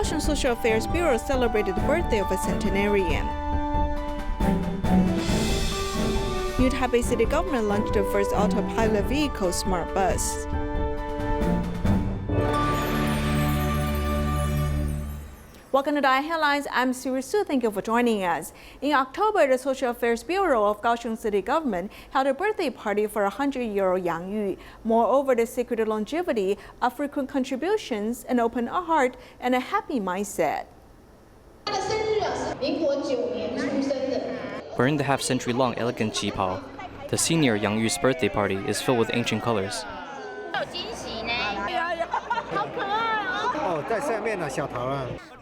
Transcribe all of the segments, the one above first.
Kaohsiung Social Affairs Bureau celebrated the birthday of a centenarian. New Taipei City government launched the first autopilot vehicle smart bus. Welcome to Dai Headlines. I'm Siri Su. Thank you for joining us. In October, the Social Affairs Bureau of Kaohsiung City Government held a birthday party for 100-year-old Yang Yu. Moreover, the secret of longevity are frequent contributions, an open heart, and a happy mindset. Wearing the half-century-long elegant qipao, the senior Yang Yu's birthday party is filled with ancient colors.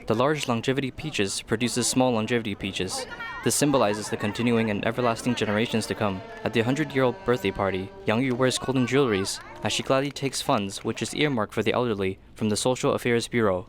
The large longevity peaches produces small longevity peaches. This symbolizes the continuing and everlasting generations to come. At the 100-year-old birthday party, Yang Yu wears golden jewelries as she gladly takes funds, which is earmarked for the elderly, from the Social Affairs Bureau.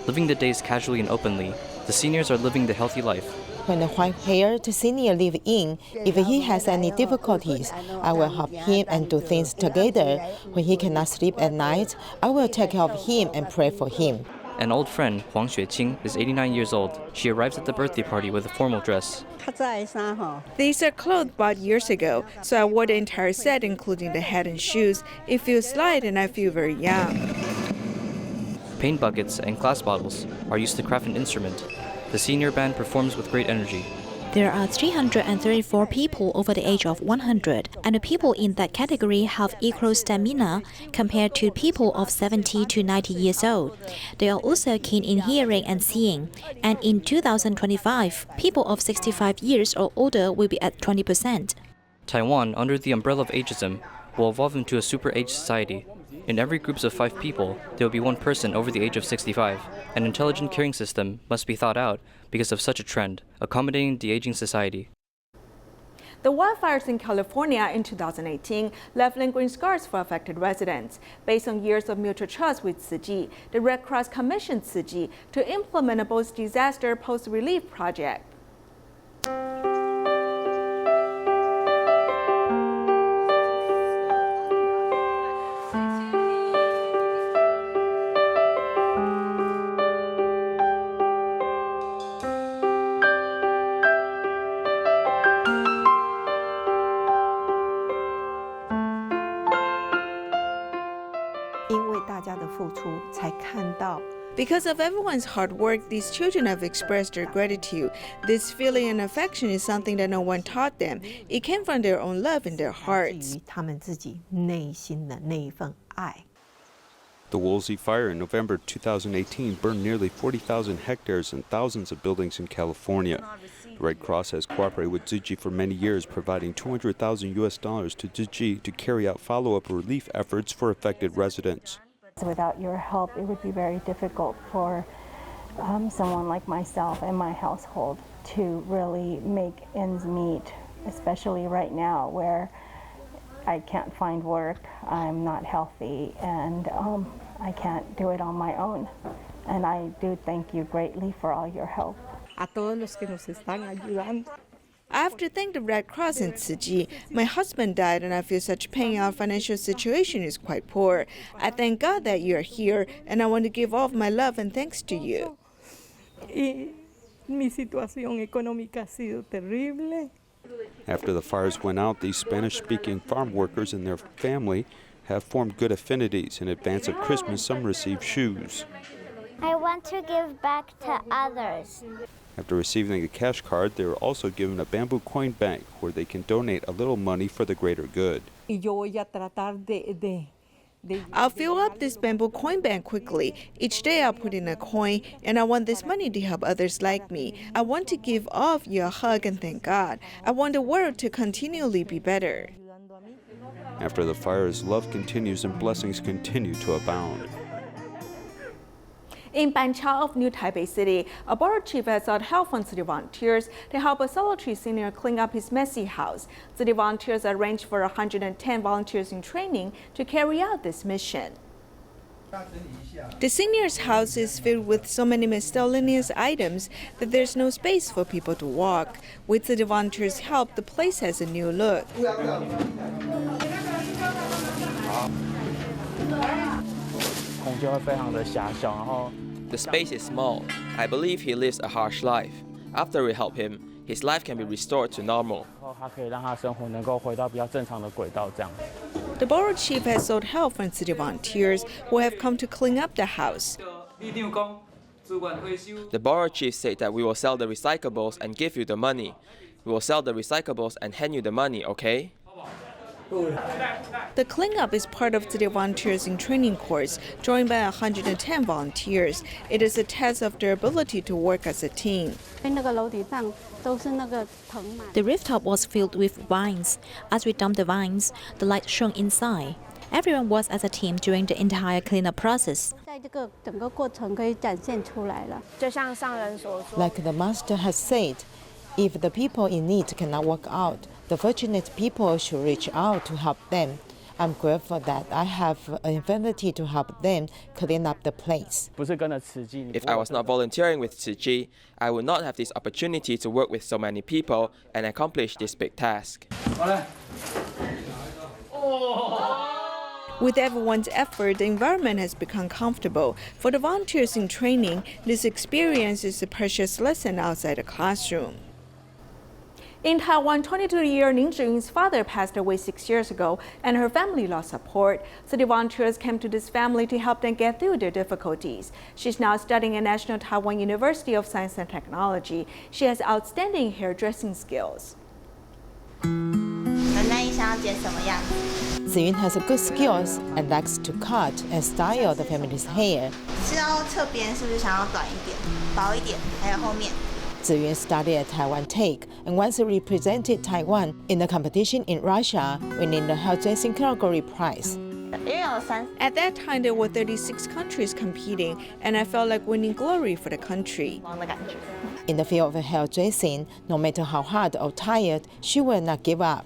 Living the days casually and openly, the seniors are living the healthy life. When the white-haired senior lives in, if he has any difficulties, I will help him and do things together. When he cannot sleep at night, I will take care of him and pray for him. An old friend, Huang Xueqing, is 89 years old. She arrives at the birthday party with a formal dress. These are clothes bought years ago, so I wore the entire set, including the hat and shoes. It feels light and I feel very young. Paint buckets and glass bottles are used to craft an instrument. The senior band performs with great energy. There are 334 people over the age of 100, and the people in that category have equal stamina compared to people of 70 to 90 years old. They are also keen in hearing and seeing, and in 2025, people of 65 years or older will be at 20%. Taiwan, under the umbrella of ageism, will evolve into a super-age society. In every group of 5 people, there will be one person over the age of 65. An intelligent caring system must be thought out because of such a trend, accommodating the aging society. The wildfires in California in 2018 left lingering scars for affected residents. Based on years of mutual trust with慈济, the Red Cross commissioned慈济to implement a post-disaster post-relief project. Because of everyone's hard work, these children have expressed their gratitude. This feeling and affection is something that no one taught them. It came from their own love in their hearts. The Woolsey Fire in November 2018 burned nearly 40,000 hectares and thousands of buildings in California. The Red Cross has cooperated with Tzu Chi for many years, providing $200,000 to Tzu Chi to carry out follow-up relief efforts for affected residents. Without your help, it would be very difficult for someone like myself and my household to really make ends meet, especially right now where I can't find work, I'm not healthy, and I can't do it on my own. And I do thank you greatly for all your help. I have to thank the Red Cross and Tzu Chi. My husband died and I feel such pain. Our financial situation is quite poor. I thank God that you are here and I want to give all of my love and thanks to you. After the fires went out, these Spanish-speaking farm workers and their family have formed good affinities. In advance of Christmas, some received shoes. I want to give back to others. After receiving a cash card, they were also given a bamboo coin bank where they can donate a little money for the greater good. I'll fill up this bamboo coin bank quickly. Each day I'll put in a coin, and I want this money to help others like me. I want to give all of you a hug and thank God. I want the world to continually be better. After the fires, love continues and blessings continue to abound. In Banqiao of New Taipei City, a borough chief has sought help from city volunteers to help a solitary senior clean up his messy house. City volunteers arranged for 110 volunteers in training to carry out this mission. The seniors' house is filled with so many miscellaneous items that there's no space for people to walk. With the volunteers' help, the place has a new look. The space is small. I believe he lives a harsh life. After we help him, his life can be restored to normal. The borough chief has sought help from city volunteers who have come to clean up the house. The borough chief said that we will sell the recyclables and give you the money. We will sell the recyclables and hand you the money, okay? The cleanup is part of city volunteers in training course, joined by 110 volunteers. It is a test of their ability to work as a team. The rooftop was filled with vines. As we dumped the vines, the light shone inside. Everyone was as a team during the entire cleanup process. Like the master has said, if the people in need cannot work out, the fortunate people should reach out to help them. I'm grateful that I have an ability to help them clean up the place. If I was not volunteering with Tzu I would not have this opportunity to work with so many people and accomplish this big task. With everyone's effort, the environment has become comfortable. For the volunteers in training, this experience is a precious lesson outside the classroom. In Taiwan, 22-year-old Ning Zhiyun's father passed away 6 years ago, and her family lost support. City volunteers came to this family to help them get through their difficulties. She's now studying at National Taiwan University of Science and Technology. She has outstanding hairdressing skills. Ziyun has a good skills and likes to cut and style the family's hair. Ziyun studied at Taiwan Tech and once represented Taiwan in a competition in Russia, winning the hairdressing category prize. At that time, there were 36 countries competing, and I felt like winning glory for the country. In the field of hairdressing, no matter how hard or tired, she will not give up.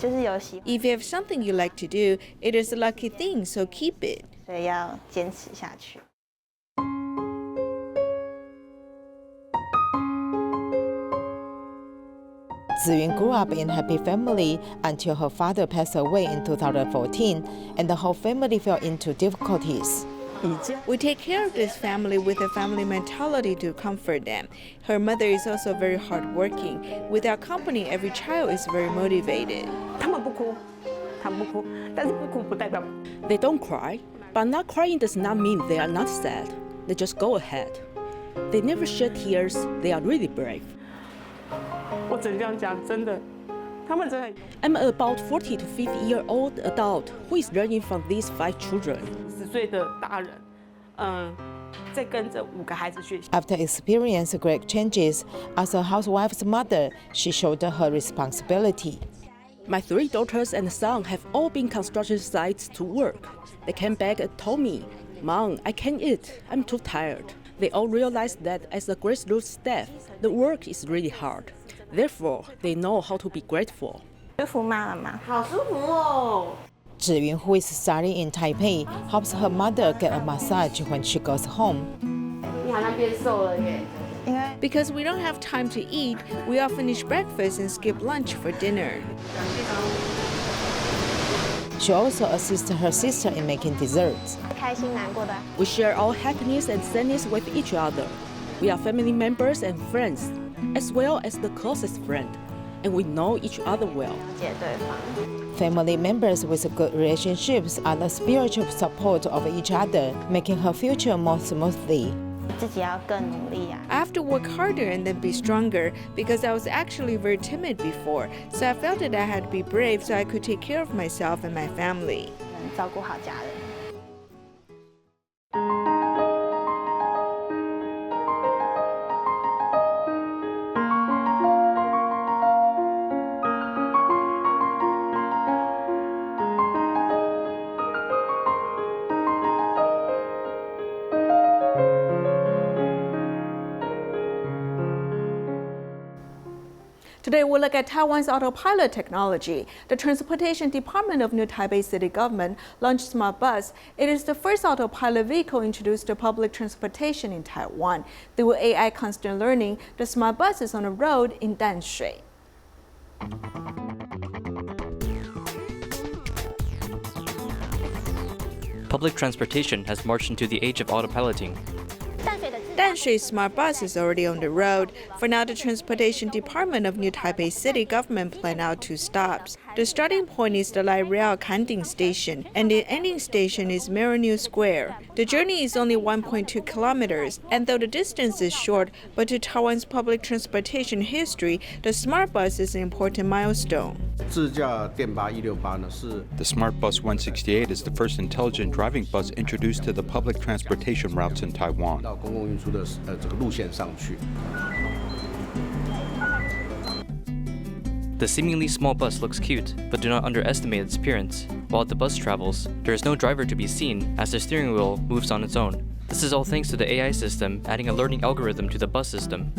If you have something you like to do, it is a lucky thing, so keep it. Ziyun grew up in a happy family until her father passed away in 2014, and the whole family fell into difficulties. We take care of this family with a family mentality to comfort them. Her mother is also very hardworking. With our company, every child is very motivated. They don't cry, but not crying does not mean they are not sad. They just go ahead. They never shed tears. They are really brave. I'm about 40 to 50-year-old adult who is learning from these 5 children. After experiencing great changes, as a housewife's mother, she shouldered her responsibility. My 3 daughters and son have all been construction sites to work. They came back and told me, "Mom, I can't eat. I'm too tired." They all realized that as a grassroots staff, the work is really hard. Therefore, they know how to be grateful. Ziyun, who is studying in Taipei, helps her mother get a massage when she goes home. Because we don't have time to eat, we all finish breakfast and skip lunch for dinner. She also assists her sister in making desserts. We share our happiness and sadness with each other. We are family members and friends, as well as the closest friend, and we know each other well. Family members with good relationships are the spiritual support of each other, making her future more smoothly. I have to work harder and then be stronger because I was actually very timid before, so I felt that I had to be brave so I could take care of myself and my family. Today, we'll look at Taiwan's autopilot technology. The Transportation Department of New Taipei City Government launched Smart Bus. It is the first autopilot vehicle introduced to public transportation in Taiwan. Through AI constant learning, the Smart Bus is on a road in Danshui. Public transportation has marched into the age of autopiloting. Danshui Smart Bus is already on the road. For now, the Transportation Department of New Taipei City Government planned out 2 stops. The starting point is the Light Rail Kanding Station, and the ending station is Marinu Square. The journey is only 1.2 kilometers, and though the distance is short, but to Taiwan's public transportation history, the Smart Bus is an important milestone. The Smart Bus 168 is the first intelligent driving bus introduced to the public transportation routes in Taiwan. The seemingly small bus looks cute, but do not underestimate its appearance. While the bus travels, there is no driver to be seen as the steering wheel moves on its own. This is all thanks to the AI system adding a learning algorithm to the bus system.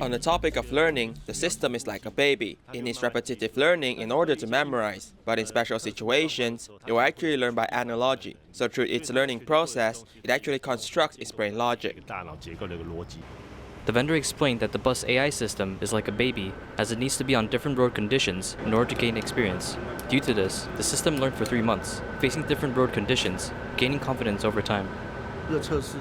On the topic of learning, the system is like a baby. It needs repetitive learning in order to memorize, but in special situations, it will actually learn by analogy. So through its learning process, it actually constructs its brain logic. The vendor explained that the bus AI system is like a baby, as it needs to be on different road conditions in order to gain experience. Due to this, the system learned for 3 months, facing different road conditions, gaining confidence over time.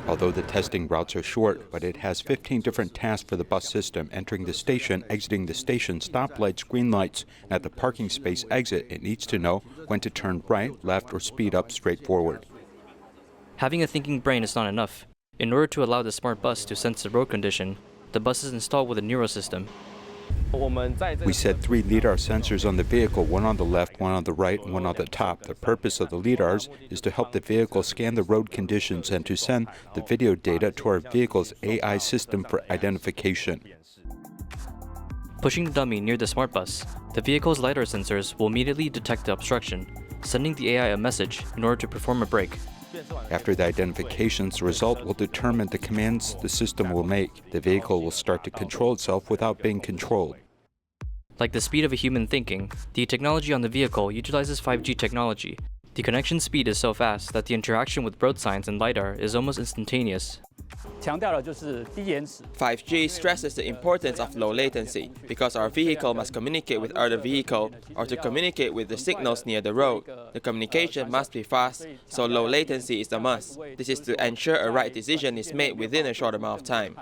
Although the testing routes are short, but it has 15 different tasks for the bus system: entering the station, exiting the station, stoplights, green lights, and at the parking space exit, it needs to know when to turn right, left, or speed up straight forward. Having a thinking brain is not enough. In order to allow the smart bus to sense the road condition, the bus is installed with a neural system. We set 3 LiDAR sensors on the vehicle, 1 on the left, 1 on the right, and 1 on the top. The purpose of the LiDARs is to help the vehicle scan the road conditions and to send the video data to our vehicle's AI system for identification. Pushing the dummy near the smart bus, the vehicle's LiDAR sensors will immediately detect the obstruction, sending the AI a message in order to perform a brake. After the identifications, the result will determine the commands the system will make. The vehicle will start to control itself without being controlled. Like the speed of a human thinking, the technology on the vehicle utilizes 5G technology. The connection speed is so fast that the interaction with road signs and LiDAR is almost instantaneous. 5G stresses the importance of low latency because our vehicle must communicate with other vehicles or to communicate with the signals near the road. The communication must be fast, so low latency is a must. This is to ensure a right decision is made within a short amount of time.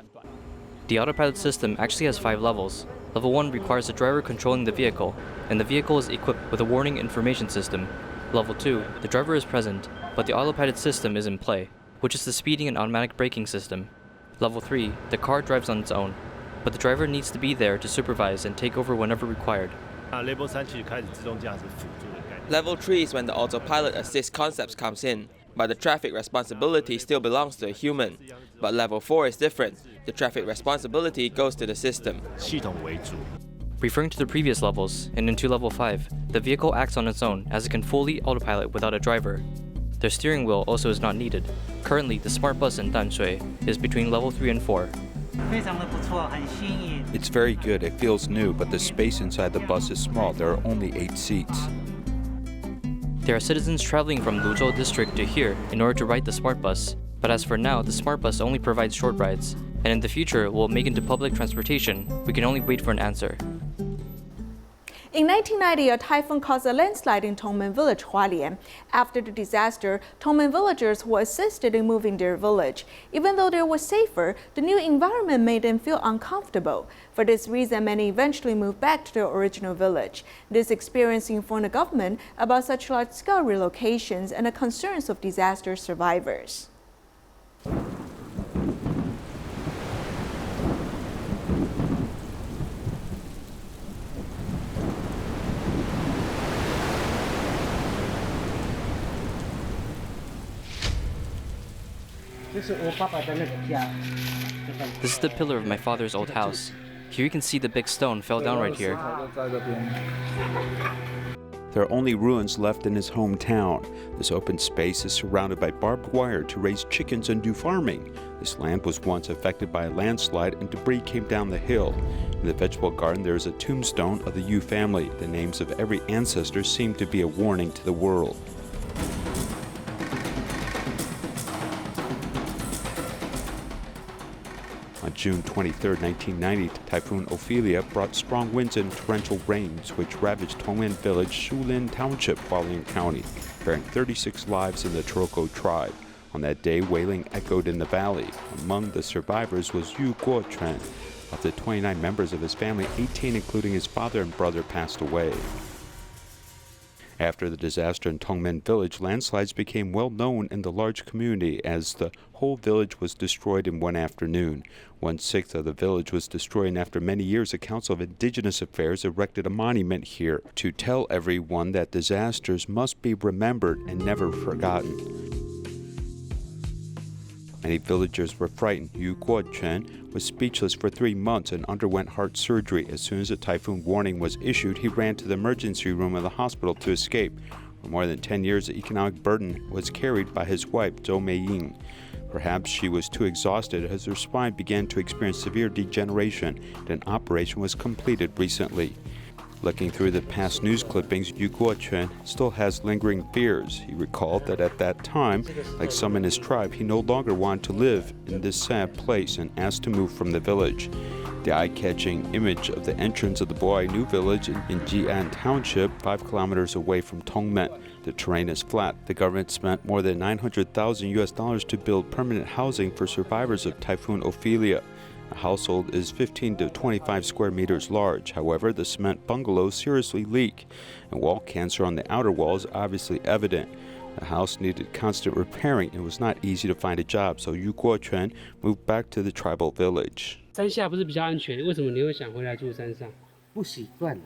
The autopilot system actually has 5 levels. Level 1 requires the driver controlling the vehicle, and the vehicle is equipped with a warning information system. Level 2, the driver is present, but the autopilot system is in play, which is the speeding and automatic braking system. Level 3, the car drives on its own, but the driver needs to be there to supervise and take over whenever required. Level 3 is when the autopilot assist concepts comes in, but the traffic responsibility still belongs to a human. But level 4 is different. The traffic responsibility goes to the system. Referring to the previous levels, and into level 5, the vehicle acts on its own as it can fully autopilot without a driver. The steering wheel also is not needed. Currently, the smart bus in Danshui is between level 3 and 4. It's very good, it feels new, but the space inside the bus is small. There are only 8 seats. There are citizens traveling from Luzhou district to here in order to ride the smart bus, but as for now, the smart bus only provides short rides, and in the future will make into public transportation. We can only wait for an answer. In 1990, a typhoon caused a landslide in Tongmen Village, Hualien. After the disaster, Tongmen villagers were assisted in moving their village. Even though they were safer, the new environment made them feel uncomfortable. For this reason, many eventually moved back to their original village. This experience informed the government about such large-scale relocations and the concerns of disaster survivors. This is the pillar of my father's old house. Here you can see the big stone fell down right here. There are only ruins left in his hometown. This open space is surrounded by barbed wire to raise chickens and do farming. This land was once affected by a landslide and debris came down the hill. In the vegetable garden, there is a tombstone of the Yu family. The names of every ancestor seem to be a warning to the world. On June 23, 1990, Typhoon Ophelia brought strong winds and torrential rains, which ravaged Tongmen Village, Shulin Township, Hualien County, bearing 36 lives in the Turoko tribe. On that day, wailing echoed in the valley. Among the survivors was Yu Guochuan. Of the 29 members of his family, 18, including his father and brother, passed away. After the disaster in Tongmen Village, landslides became well known in the large community as the whole village was destroyed in one afternoon. 1/6 of the village was destroyed, and after many years, the Council of Indigenous Affairs erected a monument here to tell everyone that disasters must be remembered and never forgotten. Many villagers were frightened. Yu Guochuan was speechless for 3 months and underwent heart surgery. As soon as a typhoon warning was issued, he ran to the emergency room of the hospital to escape. For more than 10 years, the economic burden was carried by his wife, Zhou Meiying. Perhaps she was too exhausted as her spine began to experience severe degeneration, and an operation was completed recently. Looking through the past news clippings, Yu Guochuan still has lingering fears. He recalled that at that time, like some in his tribe, he no longer wanted to live in this sad place and asked to move from the village. The eye-catching image of the entrance of the Boai New Village in Jian Township, 5 kilometers away from Tongmen. The terrain is flat. The government spent more than $900,000 to build permanent housing for survivors of Typhoon Ophelia. A household is 15 to 25 square meters large. However, the cement bungalows seriously leak, and wall cancer on the outer wall is obviously evident. The house needed constant repairing and was not easy to find a job, so Yu Guochuan moved back to the tribal village. 山下不是比较安全？为什么你会想回来住山上？不习惯了，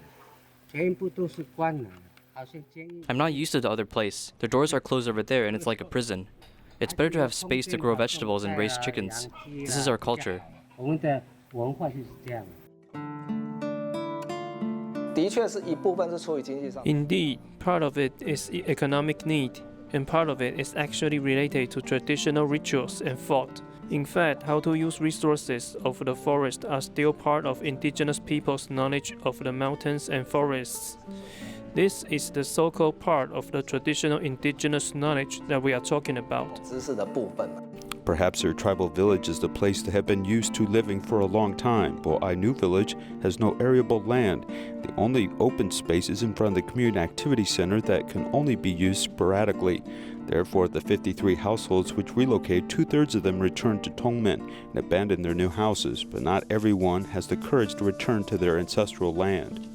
全部都是关了，好像监狱。 I'm not used to the other place. The doors are closed over there and it's like a prison. It's better to have space to grow vegetables and raise chickens. This is our culture. 我们的文化就是这样。 Indeed, part of it is economic need, and part of it is actually related to traditional rituals and thought. In fact, how to use resources of the forest are still part of indigenous people's knowledge of the mountains and forests. This is the so-called part of the traditional indigenous knowledge that we are talking about. Perhaps their tribal village is the place they have been used to living for a long time. Boai New Village has no arable land. The only open space is in front of the community activity center that can only be used sporadically. Therefore, the 53 households which relocated, 2/3 of them returned to Tongmen and abandoned their new houses, but not everyone has the courage to return to their ancestral land.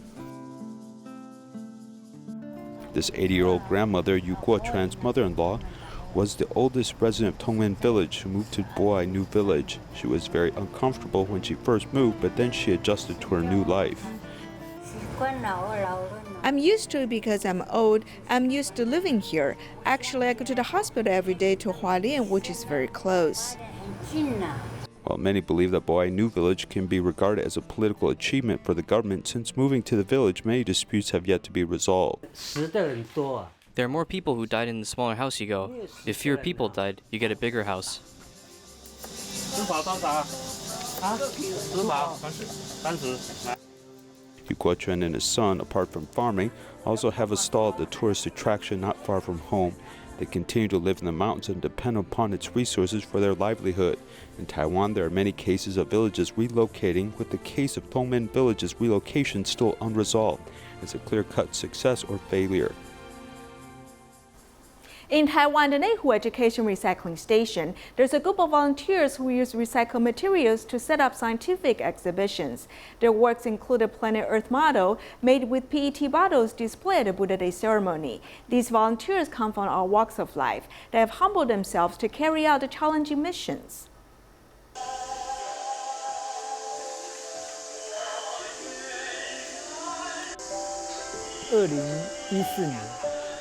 This 80-year-old grandmother, Yu Guochuan's mother-in-law, was the oldest resident of Tongmen Village who moved to Boai New Village. She was very uncomfortable when she first moved, but then she adjusted to her new life. I'm used to it because I'm old. I'm used to living here. Actually, I go to the hospital every day to Hualien, which is very close. While many believe that Boai New Village can be regarded as a political achievement for the government, since moving to the village, many disputes have yet to be resolved. There are more people who died in the smaller house you go. If fewer people died, you get a bigger house. Yu Guochuan and his son, apart from farming, also have a stall at the tourist attraction not far from home. They continue to live in the mountains and depend upon its resources for their livelihood. In Taiwan, there are many cases of villages relocating, with the case of Tongmen Village's relocation still unresolved. It's a clear-cut success or failure. In Taiwan, the Nehu Education Recycling Station, there's a group of volunteers who use recycled materials to set up scientific exhibitions. Their works include a Planet Earth model made with PET bottles displayed at the Buddha Day ceremony. These volunteers come from all walks of life. They have humbled themselves to carry out the challenging missions.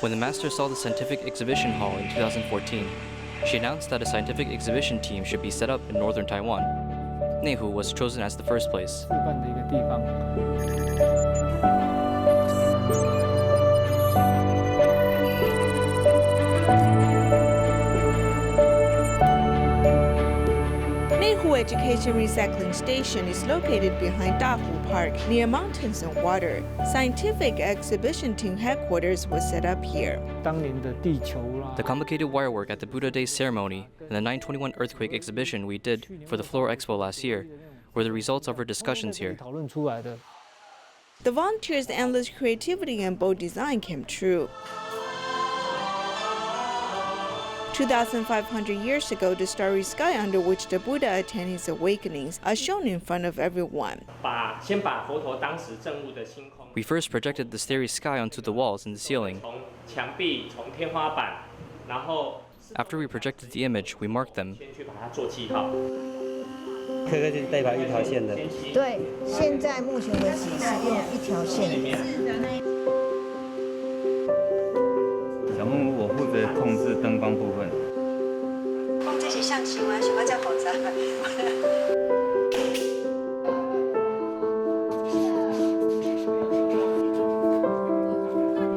When the master saw the scientific exhibition hall in 2014, she announced that a scientific exhibition team should be set up in northern Taiwan. Nehu was chosen as the first place. Education Recycling Station is located behind Dahu Park near mountains and water. Scientific exhibition team headquarters was set up here. The complicated wirework at the Buddha Day ceremony and the 921 earthquake exhibition we did for the Floor Expo last year were the results of our discussions here. The volunteers' endless creativity and bold design came true. 2,500 years ago, the starry sky under which the Buddha attained his awakenings are shown in front of everyone. We first projected the starry sky onto the walls and the ceiling. After we projected the image, we marked them.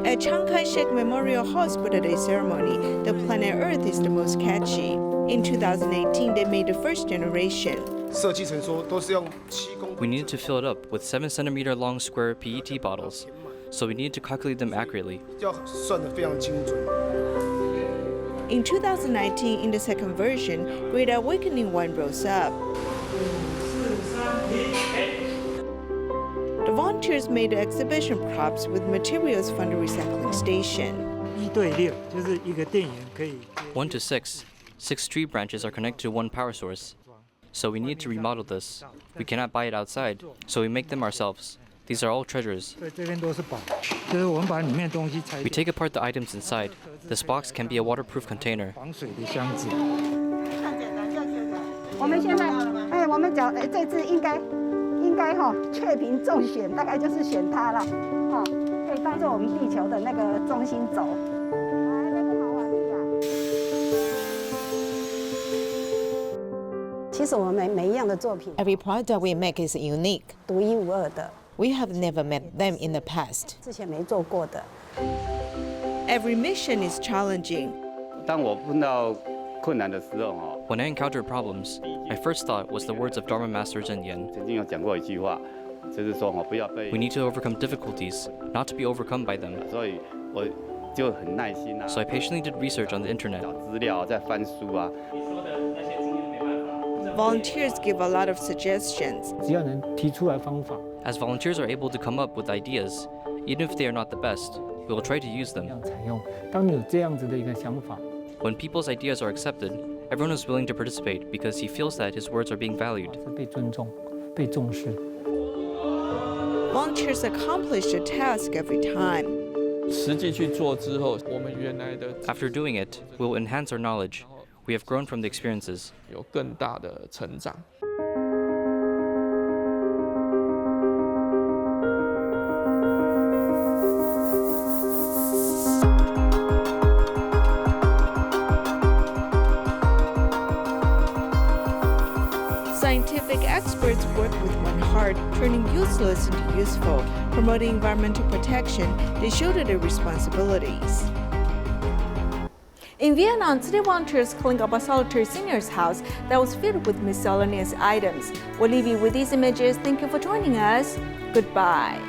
At Chiang Kai-shek Memorial Hall's Buddha Day ceremony, the planet Earth is the most catchy. In 2018, they made the first generation. We needed to fill it up with 7-centimeter long square PET bottles, so we needed to calculate them accurately. In 2019, in the second version, Great Awakening 1 rose up. The volunteers made the exhibition props with materials from the recycling station. 1 to 6. 6 tree branches are connected to one power source. So we need to remodel this. We cannot buy it outside, so we make them ourselves. These are all treasures. We take apart the items inside. This box can be a waterproof container. Every product we make is unique. We have never met them in the past. Every mission is challenging. When I encountered problems, my first thought was the words of Dharma Master Zhenyan. We need to overcome difficulties, not to be overcome by them. So I patiently did research on the internet. Volunteers give a lot of suggestions. As volunteers are able to come up with ideas, even if they are not the best, we will try to use them. When people's ideas are accepted, everyone is willing to participate because he feels that his words are being valued. Volunteers accomplish the task every time. After doing it, we will enhance our knowledge. We have grown from the experiences. Scientific experts work with one heart, turning useless into useful. Promoting environmental protection, they shoulder their responsibilities. In Vietnam, city volunteers cleaned up a solitary senior's house that was filled with miscellaneous items. We'll leave you with these images. Thank you for joining us. Goodbye.